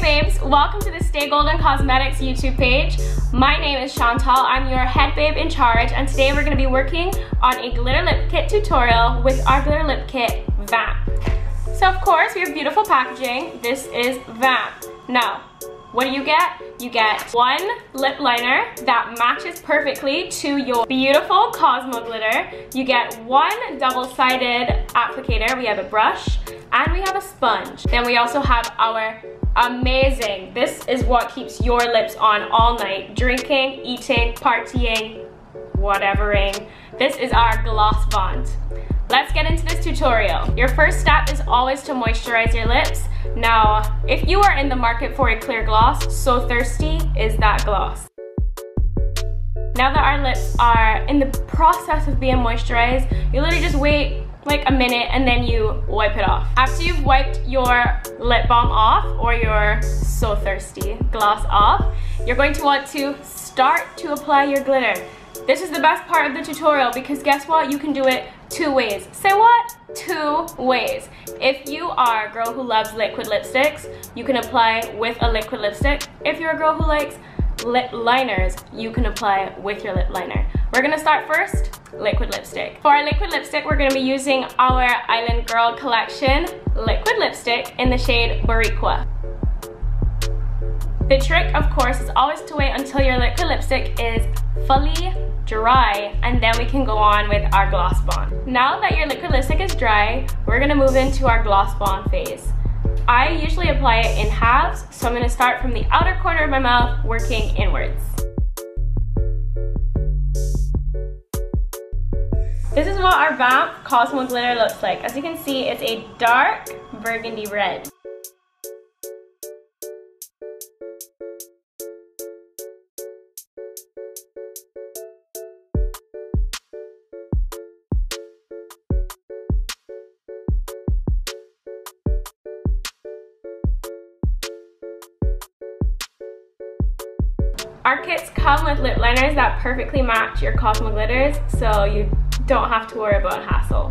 babes, welcome to the Stay Golden Cosmetics YouTube page. My name is Chantal, I'm your head babe in charge, and today we're going to be working on a glitter lip kit tutorial with our glitter lip kit, Vamp. So of course, we have beautiful packaging. This is Vamp. Now, what do? You get one lip liner that matches perfectly to your beautiful Cosmo glitter. You get one double-sided applicator. We have a brush and we have a sponge. Then we also have our amazing, this is what keeps your lips on all night. Drinking, eating, partying, whatevering. This is our gloss bond. Let's get into this tutorial. Your first step is always to moisturize your lips. Now, if you are in the market for a clear gloss, So Thirsty is that gloss. Now that our lips are in the process of being moisturized, you literally just wait like a minute and then you wipe it off. After you've wiped your lip balm off or your So Thirsty gloss off, you're going to want to start to apply your glitter. This is the best part of the tutorial because guess what? You can do it two ways. Say what? Two ways. If you are a girl who loves liquid lipsticks, you can apply with a liquid lipstick. If you're a girl who likes lip liners, you can apply with your lip liner. We're gonna start first, liquid lipstick. For our liquid lipstick, we're gonna be using our Island Girl Collection liquid lipstick in the shade Bariqua. The trick, of course, is always to wait until your liquid lipstick is fully dry, and then we can go on with our gloss bond. Now that your liquid lipstick is dry, we're gonna move into our gloss bond phase. I usually apply it in halves, so I'm gonna start from the outer corner of my mouth, working inwards. This is what our Vamp Cosmo glitter looks like. As you can see, it's a dark burgundy red. Our kits come with lip liners that perfectly match your Cosmo glitters, so you don't have to worry about hassle.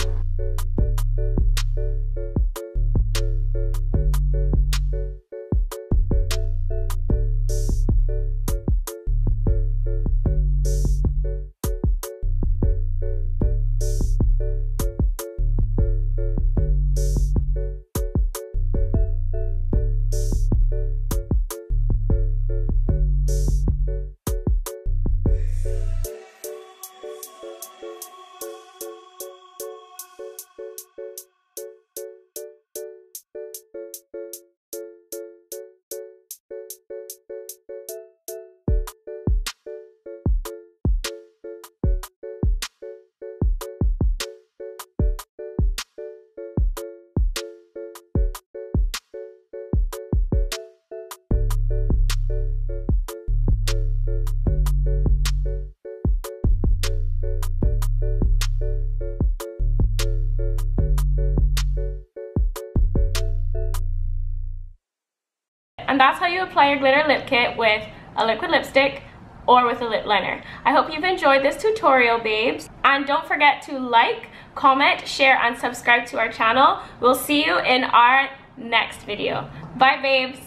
And that's how you apply your glitter lip kit with a liquid lipstick or with a lip liner. I hope you've enjoyed this tutorial, babes. And don't forget to like, comment, share, and subscribe to our channel. We'll see you in our next video. Bye, babes.